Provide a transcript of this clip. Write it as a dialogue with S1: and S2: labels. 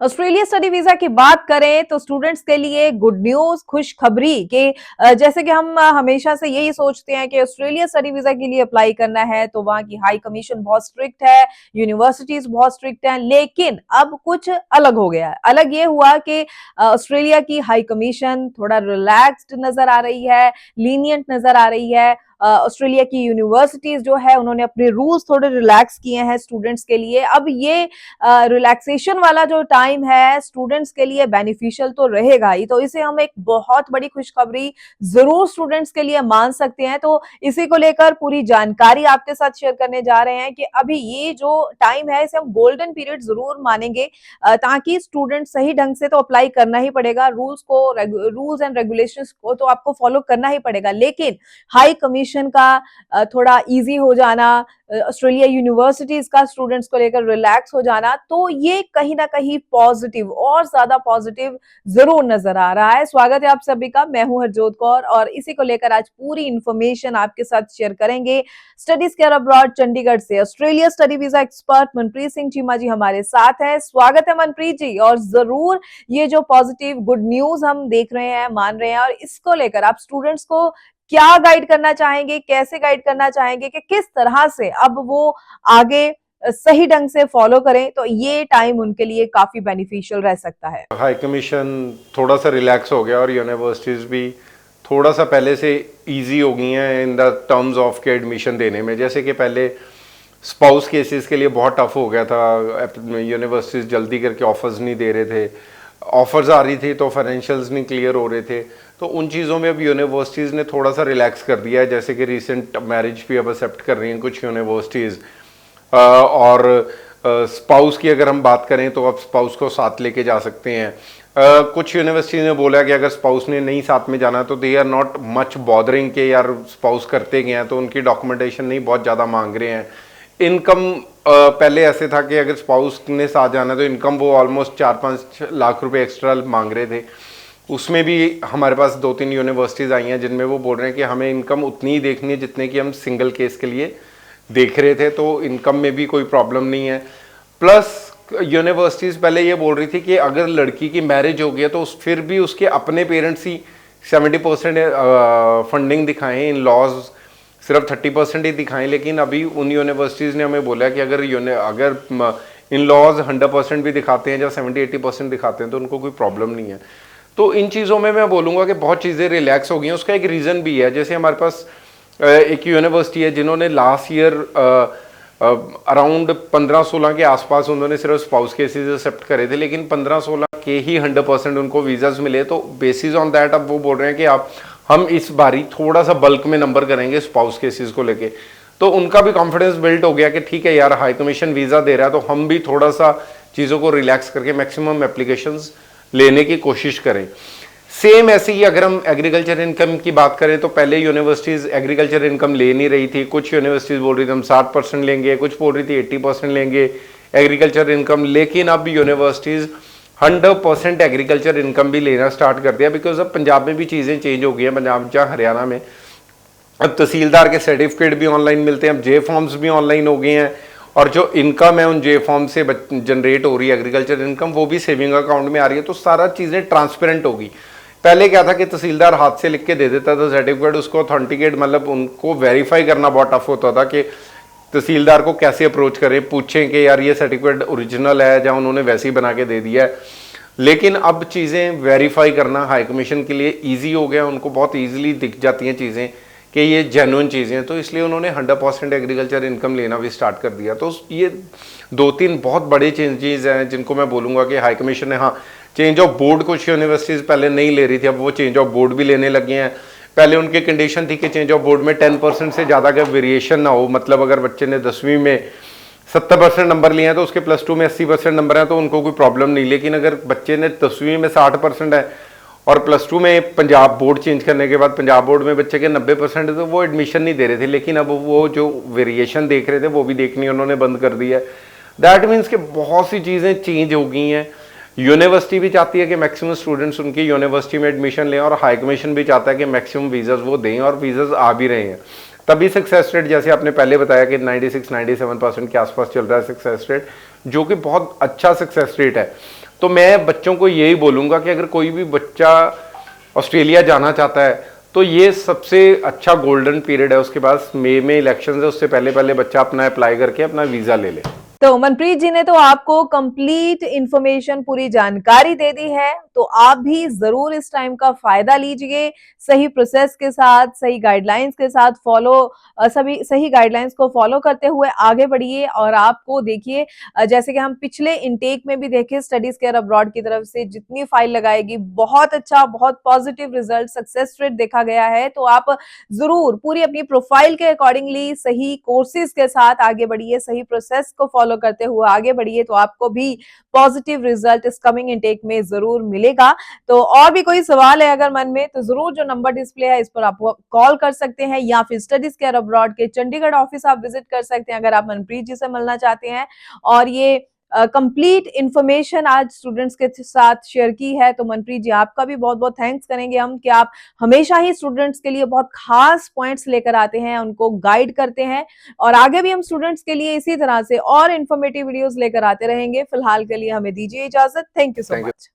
S1: Australia study visa की बात करें तो स्टूडेंट्स के लिए गुड न्यूज, खुशखबरी कि जैसे कि हम हमेशा से यही सोचते हैं कि ऑस्ट्रेलिया स्टडी वीजा के लिए अप्लाई करना है तो वहां की हाई कमीशन बहुत स्ट्रिक्ट है, यूनिवर्सिटीज बहुत स्ट्रिक्ट हैं, लेकिन अब कुछ अलग हो गया है। अलग ये हुआ कि ऑस्ट्रेलिया की हाई कमीशन थोड़ा रिलैक्स्ड नजर आ रही है, लीनियंट नजर आ रही है। ऑस्ट्रेलिया की यूनिवर्सिटीज जो है उन्होंने अपने रूल्स थोड़े रिलैक्स किए हैं स्टूडेंट्स के लिए। अब ये रिलैक्सेशन वाला जो टाइम है स्टूडेंट्स के लिए बेनिफिशियल तो रहेगा ही, तो इसे हम एक बहुत बड़ी खुशखबरी जरूर स्टूडेंट्स के लिए मान सकते हैं। तो इसी को लेकर पूरी जानकारी आपके साथ शेयर करने जा रहे हैं कि अभी ये जो टाइम है इसे हम गोल्डन पीरियड जरूर मानेंगे, ताकि स्टूडेंट सही ढंग से तो अप्लाई करना ही पड़ेगा, रूल्स एंड रेगुलेशंस को तो आपको फॉलो करना ही पड़ेगा, लेकिन हाई कमीशन का थोड़ा इजी हो जाना, ऑस्ट्रेलिया यूनिवर्सिटीज का स्टूडेंट्स को लेकर रिलैक्स हो जाना, तो ये कहीं ना कहीं पॉजिटिव और ज्यादा पॉजिटिव जरूर नजर आ रहा है। स्वागत है आप सभी का, मैं हूं हरजोत कौर और इसी को लेकर आज पूरी इंफॉर्मेशन आपके साथ शेयर करेंगे। स्टडीज केयर अब्रॉड चंडीगढ़ से Australia study visa expert Manpreet Singh Cheema ji हमारे साथ है। स्वागत है मनप्रीत जी। और जरूर ये जो पॉजिटिव गुड न्यूज हम देख रहे हैं, मान रहे हैं, और इसको लेकर आप स्टूडेंट्स को क्या गाइड करना चाहेंगे, कैसे गाइड करना चाहेंगे कि किस तरह से अब वो आगे सही ढंग से फॉलो करें, तो ये टाइम उनके लिए काफी बेनिफिशियल रह सकता है।
S2: हाई कमीशन थोड़ा सा रिलैक्स हो गया और यूनिवर्सिटीज़ भी थोड़ा सा पहले से इजी हो गई हैं इन द टर्म्स ऑफ के एडमिशन देने में। जैसे कि पहले स्पाउस केसेस के लिए बहुत टफ हो गया था, यूनिवर्सिटीज़ जल्दी करके ऑफर्स नहीं दे रहे थे, ऑफर्स आ रही थी तो फाइनेंशियल्स नहीं क्लियर हो रहे थे। तो उन चीज़ों में अब यूनिवर्सिटीज़ ने थोड़ा सा रिलैक्स कर दिया है। जैसे कि रिसेंट मैरिज भी अब एक्सेप्ट कर रही हैं कुछ यूनिवर्सिटीज़, और स्पाउस की अगर हम बात करें तो अब स्पाउस को साथ लेके जा सकते हैं। कुछ यूनिवर्सिटीज़ ने बोला कि अगर स्पाउस ने नहीं साथ में जाना तो they are not much bothering के यार स्पाउस करते गए हैं, तो उनकी डॉक्यूमेंटेशन नहीं बहुत ज़्यादा मांग रहे हैं। इनकम पहले ऐसे था कि अगर स्पाउस ने साथ जाना तो इनकम वो ऑलमोस्ट 4-5 लाख रुपए एक्स्ट्रा मांग रहे थे। उसमें भी हमारे पास 2-3 यूनिवर्सिटीज़ आई हैं जिनमें वो बोल रहे हैं कि हमें इनकम उतनी ही देखनी है जितने की हम सिंगल केस के लिए देख रहे थे, तो इनकम में भी कोई प्रॉब्लम नहीं है। प्लस यूनिवर्सिटीज़ पहले ये बोल रही थी कि अगर लड़की की मैरिज हो गया तो फिर भी उसके अपने पेरेंट्स ही 70% फंडिंग दिखाएं, इन लॉज सिर्फ 30% ही दिखाएं। लेकिन अभी उन यूनिवर्सिटीज़ ने हमें बोला कि अगर इन लॉज 100% भी दिखाते हैं या 70-80% दिखाते हैं तो उनको कोई प्रॉब्लम नहीं है। तो इन चीज़ों में मैं बोलूँगा कि बहुत चीज़ें रिलैक्स हो गई हैं। उसका एक रीज़न भी है, जैसे हमारे पास एक यूनिवर्सिटी है जिन्होंने लास्ट ईयर अराउंड 15-16 के आसपास उन्होंने सिर्फ स्पाउस केसेस एक्सेप्ट करे थे, लेकिन 15-16 के ही 100% उनको वीज़ाज मिले। तो बेसिस ऑन दैट अब वो बोल रहे हैं कि हम इस बारी थोड़ा सा बल्क में नंबर करेंगे स्पाउस केसेस को लेके। तो उनका भी कॉन्फिडेंस बिल्ड हो गया कि ठीक है यार, हाई कमीशन वीज़ा दे रहा है तो हम भी थोड़ा सा चीज़ों को रिलैक्स करके मैक्सिमम एप्लीकेशंस लेने की कोशिश करें। सेम ऐसे ही अगर हम एग्रीकल्चर इनकम की बात करें तो पहले यूनिवर्सिटीज़ एग्रीकल्चर इनकम ले नहीं रही थी। कुछ यूनिवर्सिटीज़ बोल रही थी हम 60% लेंगे, कुछ बोल रही थी 80% लेंगे एग्रीकल्चर इनकम, लेकिन अब यूनिवर्सिटीज़ 100% एग्रीकल्चर इनकम भी लेना स्टार्ट कर दिया। बिकॉज अब पंजाब में भी चीज़ें चेंज हो गई हैं, पंजाब या हरियाणा में अब तहसीलदार के सर्टिफिकेट भी ऑनलाइन मिलते हैं, अब जे फॉर्म्स भी ऑनलाइन हो गए हैं, और जो इनकम है उन जे फॉर्म से जनरेट हो रही है एग्रीकल्चर इनकम वो भी सेविंग अकाउंट में आ रही है। तो सारा चीज़ें ट्रांसपेरेंट होगी। पहले क्या था कि तहसीलदार हाथ से लिख के दे देता था सर्टिफिकेट, उसको ऑथेंटिकेट मतलब उनको वेरीफाई करना बहुत टफ होता था कि तहसीलदार को कैसे अप्रोच करें, पूछें कि यार ये सर्टिफिकेट ओरिजिनल है या उन्होंने वैसे ही बना के दे दिया है। लेकिन अब चीज़ें वेरीफाई करना हाई कमीशन के लिए ईजी हो गया, उनको बहुत ईजिली दिख जाती हैं चीज़ें कि ये जेन्युइन चीज़ें हैं, तो इसलिए उन्होंने 100% एग्रीकल्चर इनकम लेना भी स्टार्ट कर दिया। तो ये 2-3 बहुत बड़े चेंजेस हैं जिनको मैं बोलूँगा कि हाई कमीशन ने, हाँ चेंज ऑफ बोर्ड कुछ यूनिवर्सिटीज़ पहले नहीं ले रही थी, अब वो चेंज ऑफ बोर्ड भी लेने लगे हैं। पहले उनकी कंडीशन थी कि चेंज ऑफ बोर्ड में 10% से ज़्यादा का वेरिएशन ना हो, मतलब अगर बच्चे ने 10वीं में 70% नंबर लिए हैं तो उसके +2 में 80% नंबर हैं तो उनको कोई प्रॉब्लम नहीं। लेकिन अगर बच्चे ने 10वीं में 60% है और +2 में पंजाब बोर्ड चेंज करने के बाद पंजाब बोर्ड में बच्चे के 90% है तो वो एडमिशन नहीं दे रहे थे। लेकिन अब वो जो वेरिएशन देख रहे थे वो भी देखनी उन्होंने बंद कर दी है। दैट मीन्स कि बहुत सी चीज़ें चेंज हो गई हैं। यूनिवर्सिटी भी चाहती है कि मैक्सिमम स्टूडेंट्स उनकी यूनिवर्सिटी में एडमिशन लें, और हाई कमीशन भी चाहता है कि मैक्सिमम वीज़ाज वो दें, और वीज़ाज आ भी रहे हैं। तभी सक्सेस रेट, जैसे आपने पहले बताया कि 96-97% के आसपास चल रहा है सक्सेस रेट, जो कि बहुत अच्छा सक्सेस रेट है। तो मैं बच्चों को यही बोलूँगा कि अगर कोई भी बच्चा ऑस्ट्रेलिया जाना चाहता है तो ये सबसे अच्छा गोल्डन पीरियड है उसके पास। मई में इलेक्शन है, उससे पहले पहले बच्चा अपना अप्लाई करके अपना वीज़ा ले ले।
S1: तो मनप्रीत जी ने तो आपको कंप्लीट इंफॉर्मेशन, पूरी जानकारी दे दी है, तो आप भी जरूर इस टाइम का फायदा लीजिए, सही प्रोसेस के साथ, सही गाइडलाइंस के साथ सभी सही गाइडलाइंस को फॉलो करते हुए आगे बढ़िए। और आपको देखिए, जैसे कि हम पिछले इनटेक में भी देखे, स्टडीज केयर अब्रॉड की तरफ से जितनी फाइल लगाएगी बहुत अच्छा, बहुत पॉजिटिव रिजल्ट, सक्सेस रेट देखा गया है। तो आप जरूर पूरी अपनी प्रोफाइल के अकॉर्डिंगली सही कोर्सेज के साथ आगे बढ़िए, सही प्रोसेस को फॉलो करते हुए आगे बढ़िए, तो आपको भी पॉजिटिव रिजल्ट इस कमिंग इनटेक में जरूर मिलेगा। तो और भी कोई सवाल है अगर मन में, तो जरूर जो नंबर डिस्प्ले है इस पर आप कॉल कर सकते हैं, या फिर स्टडीज केयर अब्रॉड के चंडीगढ़ ऑफिस आप विजिट कर सकते हैं अगर आप मनप्रीत जी से मिलना चाहते हैं। और ये कंप्लीट इंफॉर्मेशन आज स्टूडेंट्स के साथ शेयर की है, तो मनप्रीत जी आपका भी बहुत बहुत थैंक्स करेंगे हम, कि आप हमेशा ही स्टूडेंट्स के लिए बहुत खास पॉइंट्स लेकर आते हैं, उनको गाइड करते हैं, और आगे भी हम स्टूडेंट्स के लिए इसी तरह से और इंफॉर्मेटिव वीडियोस लेकर आते रहेंगे। फिलहाल के लिए हमें दीजिए इजाजत। Thank you so
S2: thank you.
S1: Much.